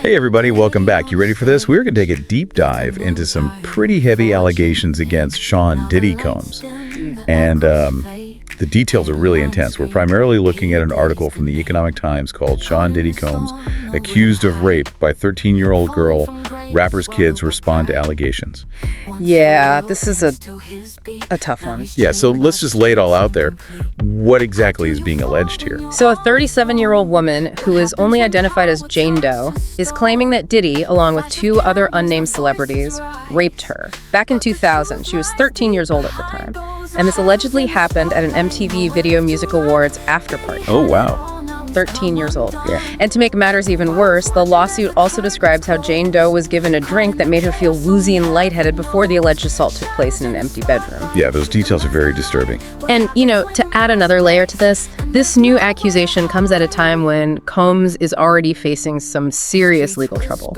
Hey everybody, welcome back. You ready for this? We're going to take a deep dive into some pretty heavy allegations against Sean Diddy Combs. And the details are really intense. We're primarily looking at an article from the Economic Times called Sean Diddy Combs, Accused of Rape by 13-Year-Old Girl. Rapper's Kids Respond to Allegations. Yeah, this is a tough one. Yeah, so let's just lay it all out there. What exactly is being alleged here? So a 37-year-old woman who is only identified as Jane Doe is claiming that Diddy, along with two other unnamed celebrities, raped her. Back in 2000, she was 13 years old at the time. And this allegedly happened at an MTV Video Music Awards after party. Oh, wow. 13 years old. Yeah. And to make matters even worse, the lawsuit also describes how Jane Doe was given a drink that made her feel woozy and lightheaded before the alleged assault took place in an empty bedroom. Yeah, those details are very disturbing. And, to add another layer to this new accusation comes at a time when Combs is already facing some serious legal trouble.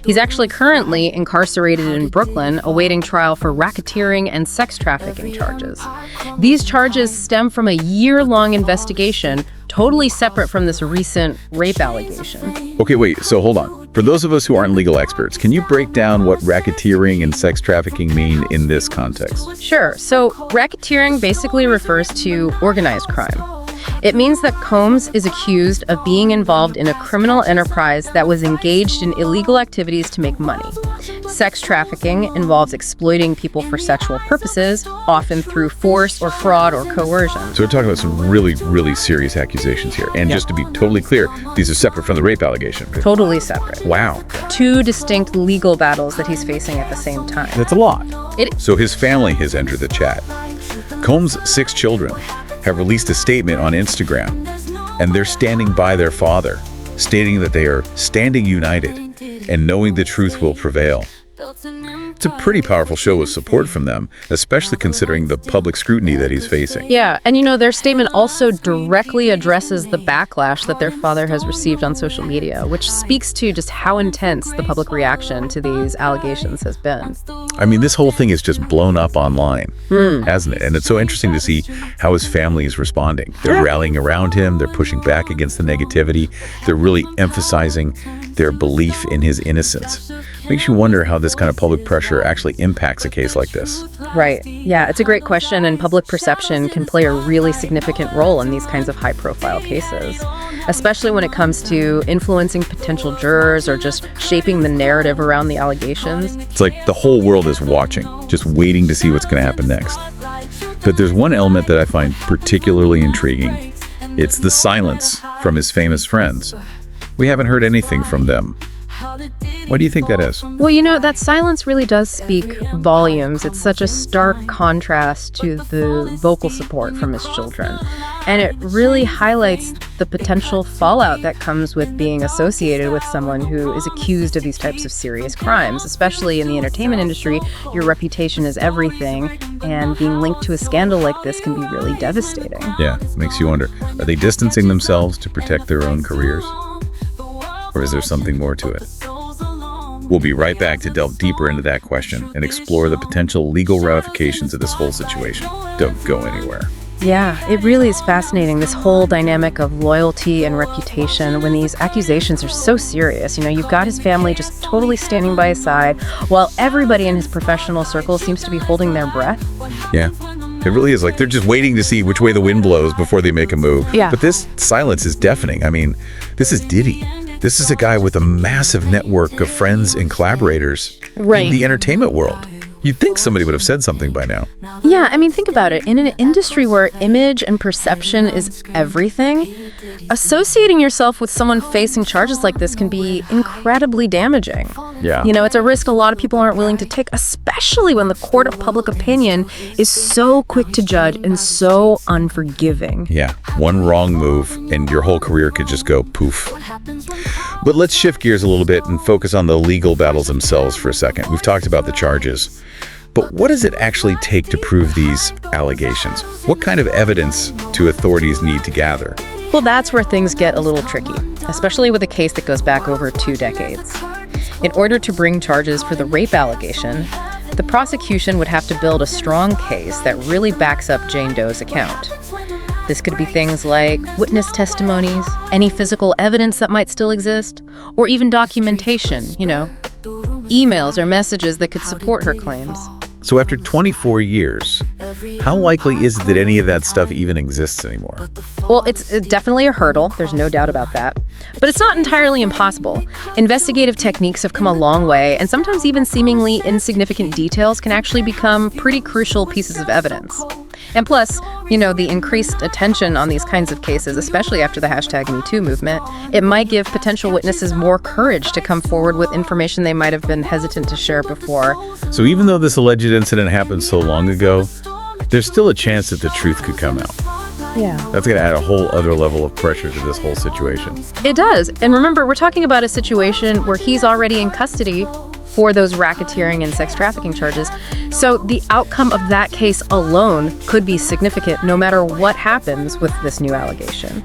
He's actually currently incarcerated in Brooklyn, awaiting trial for racketeering and sex trafficking charges. These charges stem from a year-long investigation, totally separate from this recent rape allegation. Okay, wait, so hold on. For those of us who aren't legal experts, can you break down what racketeering and sex trafficking mean in this context? Sure. So racketeering basically refers to organized crime. It means that Combs is accused of being involved in a criminal enterprise that was engaged in illegal activities to make money. Sex trafficking involves exploiting people for sexual purposes, often through force or fraud or coercion. So we're talking about some really, really serious accusations here. And just to be totally clear, these are separate from the rape allegation. Totally separate. Wow. Two distinct legal battles that he's facing at the same time. That's a lot. It- So his family has entered the chat. Combs' 6 children have released a statement on Instagram, and they're standing by their father, stating that they are standing united and knowing the truth will prevail. It's a pretty powerful show of support from them, especially considering the public scrutiny that he's facing. Yeah, and their statement also directly addresses the backlash that their father has received on social media, which speaks to just how intense the public reaction to these allegations has been. I mean, this whole thing is just blown up online, hasn't it? And it's so interesting to see how his family is responding. They're rallying around him, they're pushing back against the negativity, they're really emphasizing their belief in his innocence. Makes you wonder how this kind of public pressure actually impacts a case like this. Right. Yeah, it's a great question, and public perception can play a really significant role in these kinds of high-profile cases, especially when it comes to influencing potential jurors or just shaping the narrative around the allegations. It's like the whole world is watching, just waiting to see what's going to happen next. But there's one element that I find particularly intriguing. It's the silence from his famous friends. We haven't heard anything from them. Why do you think that is? Well, that silence really does speak volumes. It's such a stark contrast to the vocal support from his children. And it really highlights the potential fallout that comes with being associated with someone who is accused of these types of serious crimes. Especially in the entertainment industry, your reputation is everything, and being linked to a scandal like this can be really devastating. Yeah, it makes you wonder, are they distancing themselves to protect their own careers? Or is there something more to it? We'll be right back to delve deeper into that question and explore the potential legal ramifications of this whole situation. Don't go anywhere. Yeah, it really is fascinating, this whole dynamic of loyalty and reputation when these accusations are so serious. You've got his family just totally standing by his side, while everybody in his professional circle seems to be holding their breath. Yeah, it really is like they're just waiting to see which way the wind blows before they make a move. Yeah. But this silence is deafening. I mean, this is Diddy. This is a guy with a massive network of friends and collaborators in the entertainment world. You'd think somebody would have said something by now. Yeah, think about it. In an industry where image and perception is everything, associating yourself with someone facing charges like this can be incredibly damaging. Yeah. It's a risk a lot of people aren't willing to take, especially when the court of public opinion is so quick to judge and so unforgiving. Yeah, one wrong move and your whole career could just go poof. But let's shift gears a little bit and focus on the legal battles themselves for a second. We've talked about the charges. But what does it actually take to prove these allegations? What kind of evidence do authorities need to gather? Well, that's where things get a little tricky, especially with a case that goes back over 2 decades. In order to bring charges for the rape allegation, the prosecution would have to build a strong case that really backs up Jane Doe's account. This could be things like witness testimonies, any physical evidence that might still exist, or even documentation, emails or messages that could support her claims. So after 24 years, how likely is it that any of that stuff even exists anymore? Well, it's definitely a hurdle. There's no doubt about that. But it's not entirely impossible. Investigative techniques have come a long way, and sometimes even seemingly insignificant details can actually become pretty crucial pieces of evidence. And plus, the increased attention on these kinds of cases, especially after the #MeToo movement, it might give potential witnesses more courage to come forward with information they might have been hesitant to share before. So even though this alleged incident happened so long ago, there's still a chance that the truth could come out. Yeah. That's going to add a whole other level of pressure to this whole situation. It does. And remember, we're talking about a situation where he's already in custody for those racketeering and sex trafficking charges. So the outcome of that case alone could be significant no matter what happens with this new allegation.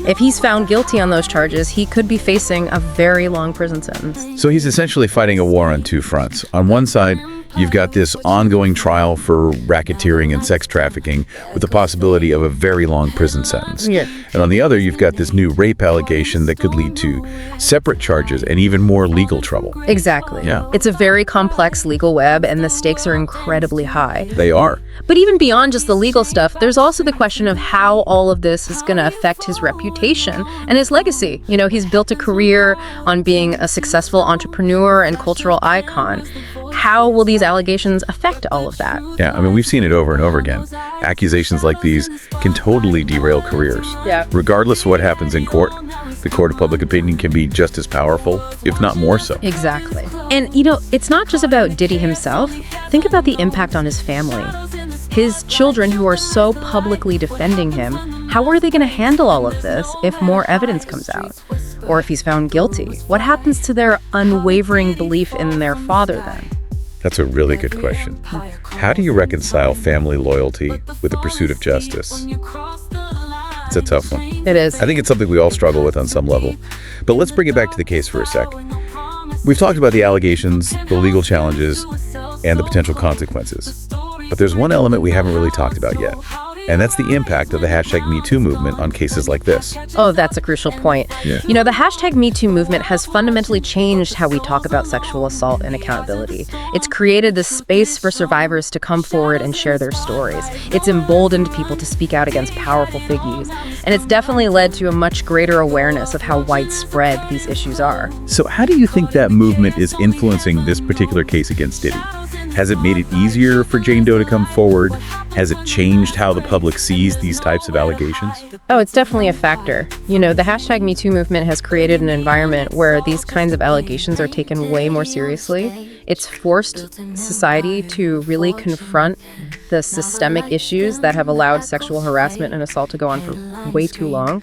If he's found guilty on those charges, he could be facing a very long prison sentence. So he's essentially fighting a war on two fronts. On one side, you've got this ongoing trial for racketeering and sex trafficking with the possibility of a very long prison sentence. Yeah. And on the other, you've got this new rape allegation that could lead to separate charges and even more legal trouble. Exactly. Yeah. It's a very complex legal web, and the stakes are incredibly high. They are. But even beyond just the legal stuff, there's also the question of how all of this is going to affect his reputation and his legacy. He's built a career on being a successful entrepreneur and cultural icon. How will these allegations affect all of that? Yeah, we've seen it over and over again. Accusations like these can totally derail careers. Yeah. Regardless of what happens in court, the court of public opinion can be just as powerful, if not more so. Exactly. And, it's not just about Diddy himself. Think about the impact on his family. His children who are so publicly defending him, how are they going to handle all of this if more evidence comes out? Or if he's found guilty? What happens to their unwavering belief in their father then? That's a really good question. How do you reconcile family loyalty with the pursuit of justice? It's a tough one. It is. I think it's something we all struggle with on some level. But let's bring it back to the case for a sec. We've talked about the allegations, the legal challenges, and the potential consequences. But there's one element we haven't really talked about yet, and that's the impact of the #MeToo movement on cases like this. Oh, that's a crucial point. Yeah. The #MeToo movement has fundamentally changed how we talk about sexual assault and accountability. It's created this space for survivors to come forward and share their stories. It's emboldened people to speak out against powerful figures. And it's definitely led to a much greater awareness of how widespread these issues are. So how do you think that movement is influencing this particular case against Diddy? Has it made it easier for Jane Doe to come forward? Has it changed how the public sees these types of allegations? Oh, it's definitely a factor. The #MeToo movement has created an environment where these kinds of allegations are taken way more seriously. It's forced society to really confront the systemic issues that have allowed sexual harassment and assault to go on for way too long.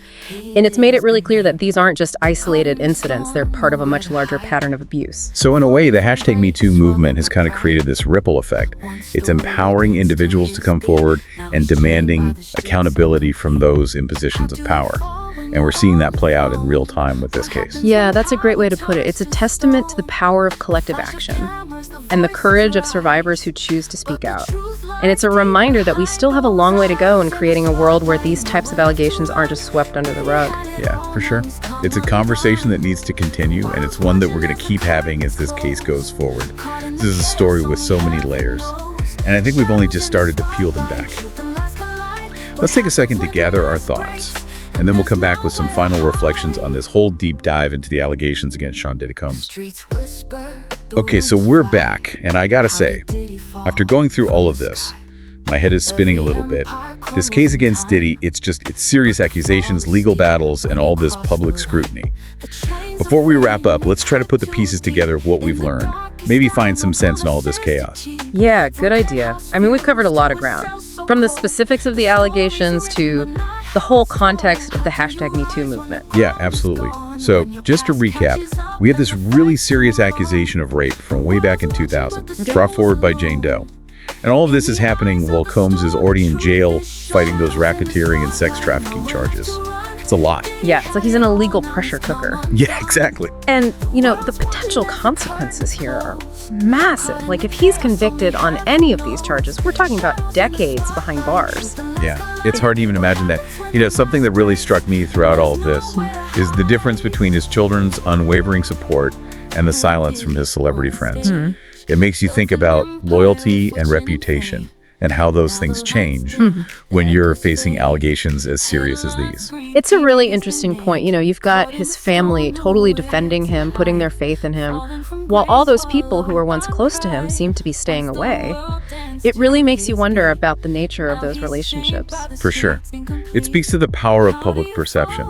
And it's made it really clear that these aren't just isolated incidents. They're part of a much larger pattern of abuse. So in a way, the #MeToo movement has kind of created this ripple effect. It's empowering individuals to come forward and demanding accountability from those in positions of power. And we're seeing that play out in real time with this case. Yeah, that's a great way to put it. It's a testament to the power of collective action and the courage of survivors who choose to speak out. And it's a reminder that we still have a long way to go in creating a world where these types of allegations aren't just swept under the rug. Yeah, for sure. It's a conversation that needs to continue, and it's one that we're going to keep having as this case goes forward. This is a story with so many layers, and I think we've only just started to peel them back. Let's take a second to gather our thoughts, and then we'll come back with some final reflections on this whole deep dive into the allegations against Sean Diddy Combs. Okay, so we're back, and I gotta say, after going through all of this, my head is spinning a little bit. This case against Diddy, it's serious accusations, legal battles, and all this public scrutiny. Before we wrap up, let's try to put the pieces together of what we've learned. Maybe find some sense in all this chaos. Yeah, good idea. We've covered a lot of ground. From the specifics of the allegations to the whole context of the #MeToo movement. Yeah, absolutely. So, just to recap, we have this really serious accusation of rape from way back in 2000, brought forward by Jane Doe. And all of this is happening while Combs is already in jail fighting those racketeering and sex trafficking charges. It's a lot. Yeah, it's like he's in a legal pressure cooker. Yeah, exactly. And, the potential consequences here are massive. Like, if he's convicted on any of these charges, we're talking about decades behind bars. Yeah, it's hard to even imagine that. Something that really struck me throughout all of this is the difference between his children's unwavering support and the silence from his celebrity friends. It makes you think about loyalty and reputation and how those things change when you're facing allegations as serious as these. It's a really interesting point. You've got his family totally defending him, putting their faith in him, while all those people who were once close to him seem to be staying away. It really makes you wonder about the nature of those relationships. For sure. It speaks to the power of public perception.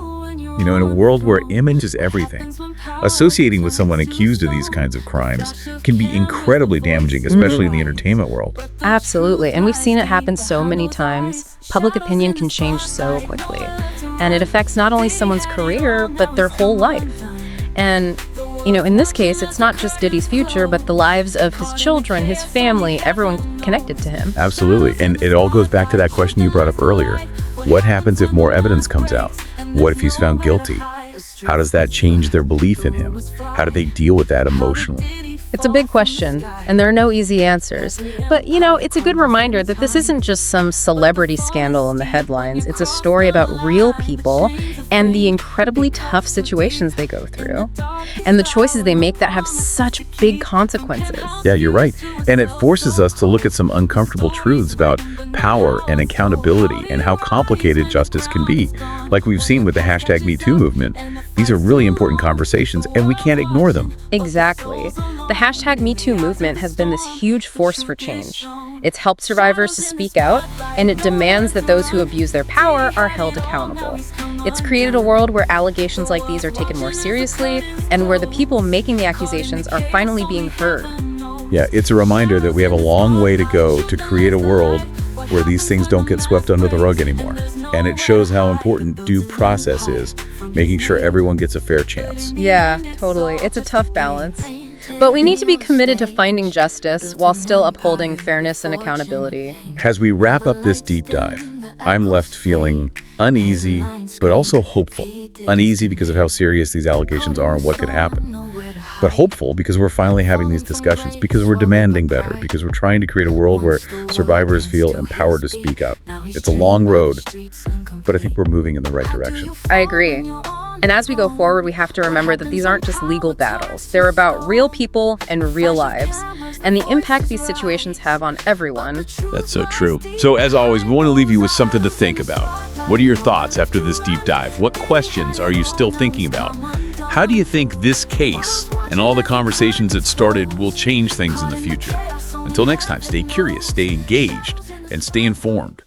In a world where image is everything, associating with someone accused of these kinds of crimes can be incredibly damaging, especially in the entertainment world. Absolutely. And we've seen it happen so many times. Public opinion can change so quickly. And it affects not only someone's career, but their whole life. And, in this case, it's not just Diddy's future, but the lives of his children, his family, everyone connected to him. Absolutely. And it all goes back to that question you brought up earlier. What happens if more evidence comes out? What if he's found guilty? How does that change their belief in him? How do they deal with that emotionally? It's a big question, and there are no easy answers. But, it's a good reminder that this isn't just some celebrity scandal in the headlines. It's a story about real people and the incredibly tough situations they go through, and the choices they make that have such big consequences. Yeah, you're right. And it forces us to look at some uncomfortable truths about power and accountability and how complicated justice can be. Like we've seen with the #MeToo movement, these are really important conversations, and we can't ignore them. Exactly. The #MeToo movement has been this huge force for change. It's helped survivors to speak out, and it demands that those who abuse their power are held accountable. It's created a world where allegations like these are taken more seriously, and where the people making the accusations are finally being heard. Yeah, it's a reminder that we have a long way to go to create a world where these things don't get swept under the rug anymore. And it shows how important due process is, making sure everyone gets a fair chance. Yeah, totally. It's a tough balance. But we need to be committed to finding justice while still upholding fairness and accountability. As we wrap up this deep dive, I'm left feeling uneasy, but also hopeful. Uneasy because of how serious these allegations are and what could happen. But hopeful because we're finally having these discussions, because we're demanding better, because we're trying to create a world where survivors feel empowered to speak up. It's a long road, but I think we're moving in the right direction. I agree. And as we go forward, we have to remember that these aren't just legal battles. They're about real people and real lives, and the impact these situations have on everyone. That's so true. So as always, we want to leave you with something to think about. What are your thoughts after this deep dive? What questions are you still thinking about? How do you think this case and all the conversations it started will change things in the future? Until next time, stay curious, stay engaged, and stay informed.